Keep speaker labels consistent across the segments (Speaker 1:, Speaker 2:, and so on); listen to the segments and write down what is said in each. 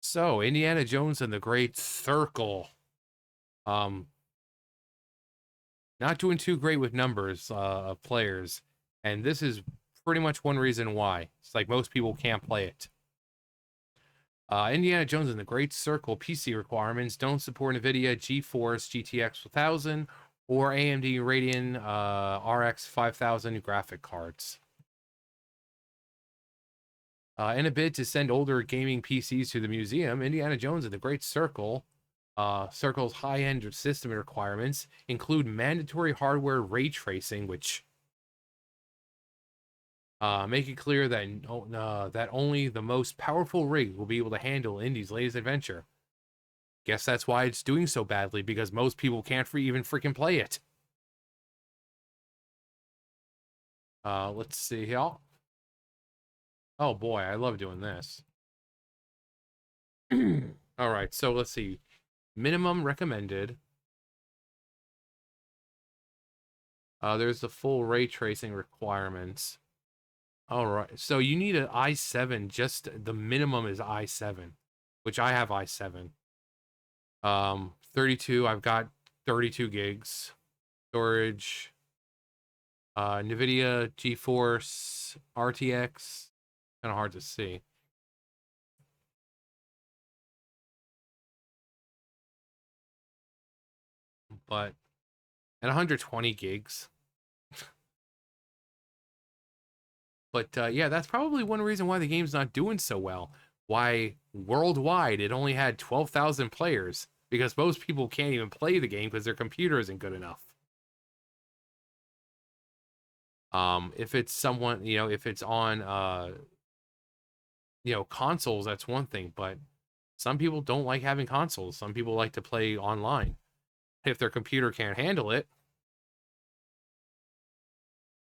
Speaker 1: So, Indiana Jones and the Great Circle. Um, Not doing too great with numbers of players, and this is pretty much one reason why. It's like most people can't play it. Indiana Jones and the Great Circle PC requirements don't support Nvidia GeForce GTX 1000 or AMD Radeon RX 5000 graphic cards. In a bid to send older gaming PCs to the museum, Indiana Jones and the Great Circle Circle's high-end system requirements include mandatory hardware ray tracing, which make it clear that only the most powerful rig will be able to handle Indy's latest adventure. Guess that's why it's doing so badly, because most people can't even freaking play it. Let's see here. Oh boy, I love doing this. All right, so let's see. Minimum recommended. There's the full ray tracing requirements. All right. So you need an i7, just the minimum is i7, which I have i7. 32, I've got 32 gigs storage. Nvidia GeForce RTX, kind of hard to see. But at 120 gigs. But yeah, that's probably one reason why the game's not doing so well. Why worldwide it only had 12,000 players, because most people can't even play the game because their computer isn't good enough. If it's someone, if it's on consoles, that's one thing, but some people don't like having consoles. Some people like to play online. If their computer can't handle it.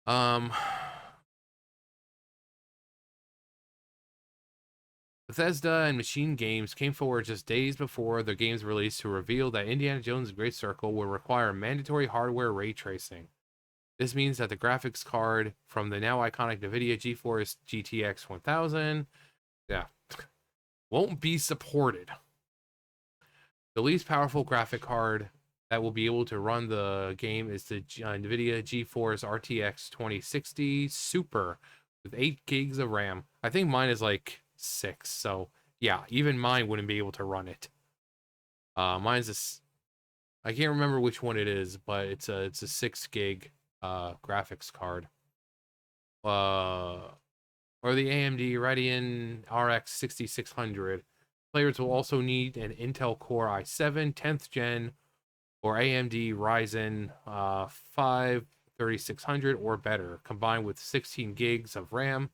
Speaker 1: Um Bethesda and Machine Games came forward just days before the game's release to reveal that Indiana Jones' Great Circle will require mandatory hardware ray tracing. This means that the graphics card from the now iconic Nvidia GeForce GTX 1000, yeah, won't be supported. The least powerful graphic card that will be able to run the game is the Nvidia GeForce RTX 2060 Super with 8 gigs of RAM. I think mine is like 6, so yeah, even mine wouldn't be able to run it. Mine's I can't remember which one it is, but it's a 6 gig graphics card. Or the AMD Radeon RX 6600. Players will also need an Intel Core i7 10th gen or AMD Ryzen 5 3600 or better, combined with 16 gigs of RAM.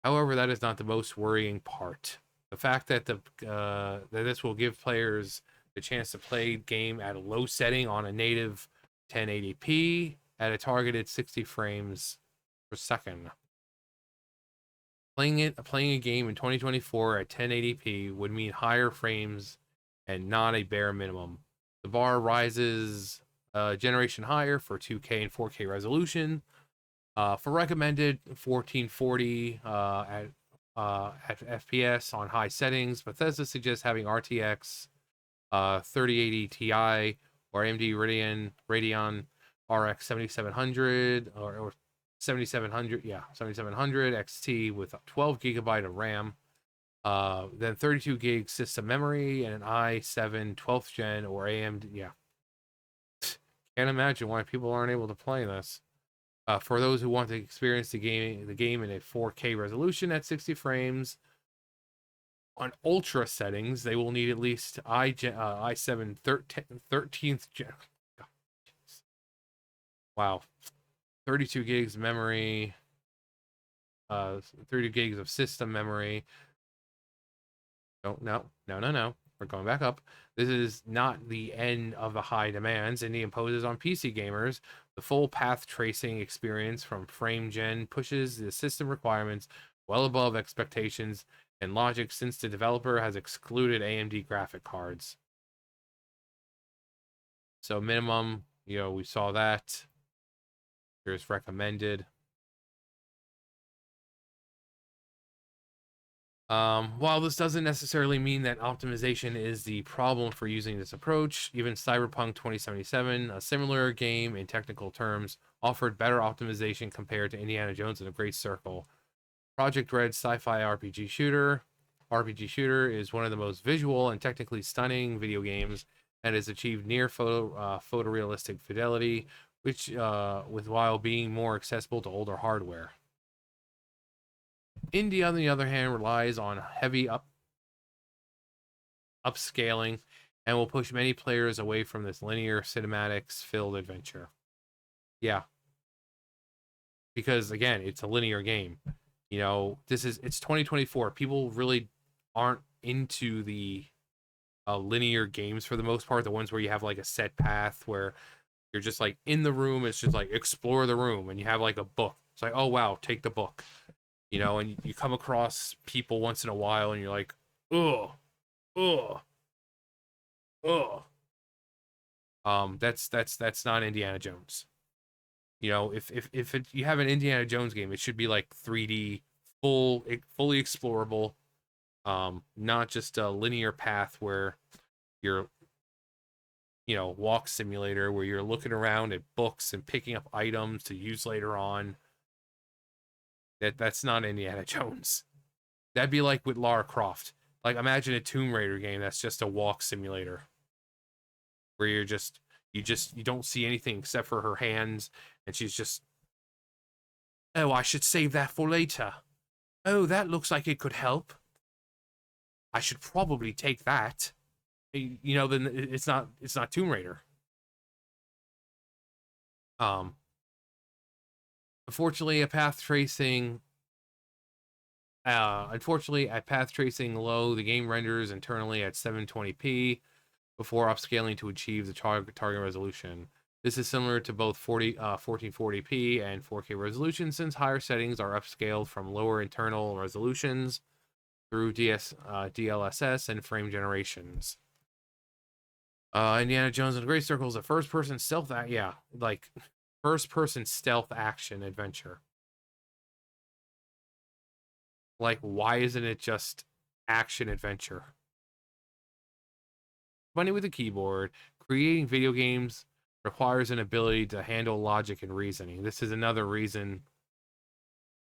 Speaker 1: However, that is not the most worrying part. The fact that that this will give players the chance to play game at a low setting on a native 1080p at a targeted 60 frames per second. Playing a game in 2024 at 1080p would mean higher frames and not a bare minimum. The bar rises generation higher for 2K and 4K resolution. For recommended 1440 at FPS on high settings, Bethesda suggests having RTX 3080 Ti or AMD Radeon RX 7700 or 7700, yeah, 7700 XT with 12 gigabyte of RAM. Then 32 gig system memory and an i7 12th gen or AMD. Yeah, can't imagine why people aren't able to play this. For those who want to experience the game in a 4K resolution at 60 frames on ultra settings, they will need at least i7 13th gen. Wow, 32 gigs memory, 30 gigs of system memory. No. We're going back up. This is not the end of the high demands Indie imposes on PC gamers. The full path tracing experience from frame gen pushes the system requirements well above expectations and logic, since the developer has excluded AMD graphic cards. So minimum, we saw that. Here's recommended. While this doesn't necessarily mean that optimization is the problem for using this approach, even Cyberpunk 2077, a similar game in technical terms, offered better optimization compared to Indiana Jones and the Great Circle. Project Red's sci-fi RPG shooter is one of the most visual and technically stunning video games and has achieved near photorealistic fidelity, which with while being more accessible to older hardware. Indie, on the other hand, relies on heavy upscaling and will push many players away from this linear cinematics filled adventure. Yeah, because again, it's a linear game. It's 2024. People really aren't into the linear games for the most part. The ones where you have like a set path where you're just like in the room. It's just like explore the room, and you have like a book. It's like, oh wow, take the book. And you come across people once in a while, and you're like, ugh, ugh, ugh. That's not Indiana Jones. If you have an Indiana Jones game, it should be like 3D, fully explorable, not just a linear path where you're, walk simulator where you're looking around at books and picking up items to use later on. That's not Indiana Jones. That'd be like with Lara Croft. Like imagine a Tomb Raider game that's just a walk simulator where you don't see anything except for her hands, and she's just, oh, I should save that for later. Oh, that looks like it could help. I should probably take that. Then it's not Tomb Raider. Um, unfortunately, a path tracing. At path tracing low, the game renders internally at 720p before upscaling to achieve the target resolution. This is similar to both 1440p and 4K resolution, since higher settings are upscaled from lower internal resolutions through DLSS and frame generations. Indiana Jones and the Great Circle is a first-person stealth first-person stealth action adventure. Like, why isn't it just action adventure? Funny with a keyboard, creating video games requires an ability to handle logic and reasoning. This is another reason.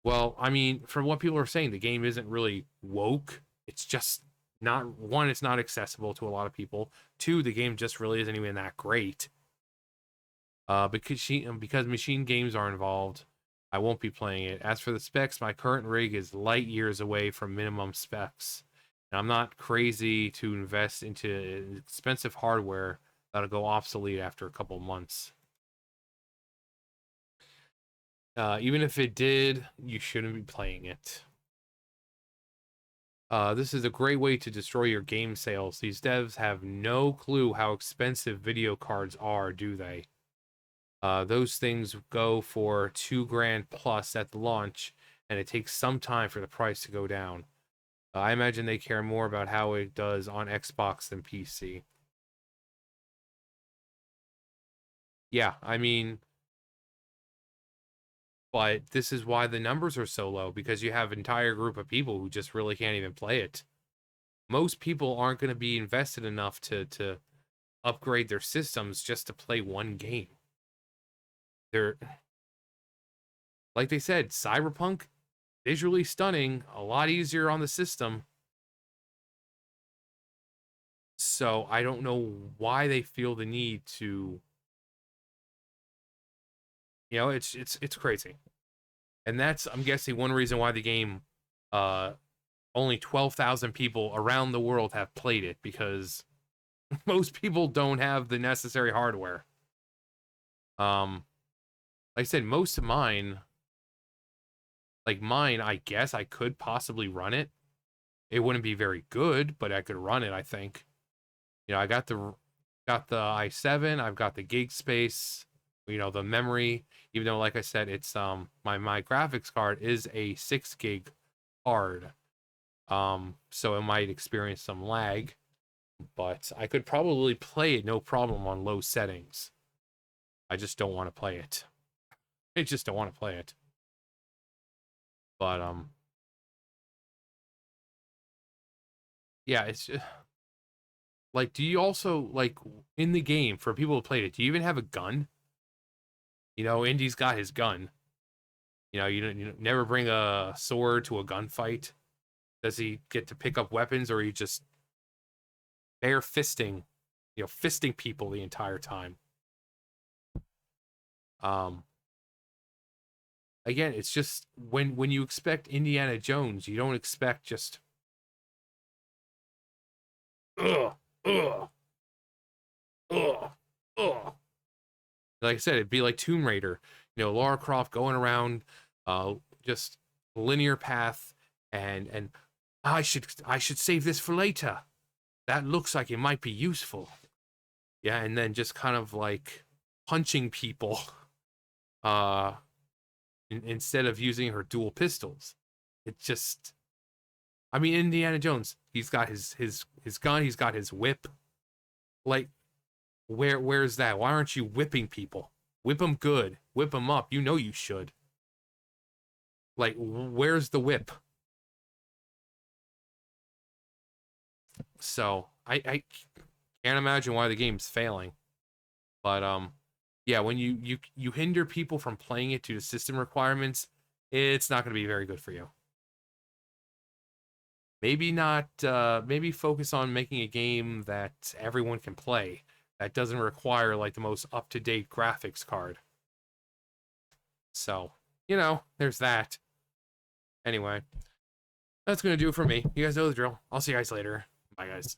Speaker 1: Well, I mean, from what people are saying, the game isn't really woke. It's just not, one, it's not accessible to a lot of people. Two, the game just really isn't even that great. Because machine games are involved, I won't be playing it. As for the specs, my current rig is light years away from minimum specs. And I'm not crazy to invest into expensive hardware that'll go obsolete after a couple months. Even if it did, you shouldn't be playing it. This is a great way to destroy your game sales. These devs have no clue how expensive video cards are, do they? Those things go for $2,000 plus at the launch, and it takes some time for the price to go down. I imagine they care more about how it does on Xbox than PC. Yeah, I mean, but this is why the numbers are so low, because you have an entire group of people who just really can't even play it. Most people aren't going to be invested enough to upgrade their systems just to play one game. They're, like they said, Cyberpunk, visually stunning, a lot easier on the system. So I don't know why they feel the need to, it's crazy. And that's, I'm guessing, one reason why the game, only 12,000 people around the world have played it, because most people don't have the necessary hardware. Like I said, most of mine, I guess I could possibly run it. It wouldn't be very good, but I could run it, I think. I got the i7, I've got the gig space, the memory, even though, like I said, it's my graphics card is a 6 gig card. So it might experience some lag, but I could probably play it no problem on low settings. I just don't want to play it. I just don't want to play it. But yeah, it's just, like, do you also like in the game for people who played it? Do you even have a gun? You know, Indy's got his gun. You know, you never bring a sword to a gunfight. Does he get to pick up weapons, or are you just bare fisting, fisting people the entire time? Um, Again, it's just when you expect Indiana Jones, you don't expect just ugh, ugh, ugh, ugh. Like I said, it'd be like Tomb Raider. Lara Croft going around, uh, just linear path, and I should save this for later. That looks like it might be useful. Yeah, and then just kind of like punching people, uh, instead of using her dual pistols. It just, I mean, Indiana Jones. He's got his gun. He's got his whip. Like, where's that? Why aren't you whipping people? Whip them good. Whip them up. You know you should. Like, where's the whip? So I can't imagine why the game's failing. But yeah, when you hinder people from playing it due to system requirements, it's not going to be very good for you. Maybe not. Maybe focus on making a game that everyone can play. That doesn't require like the most up to date graphics card. So there's that. Anyway, that's gonna do it for me. You guys know the drill. I'll see you guys later. Bye, guys.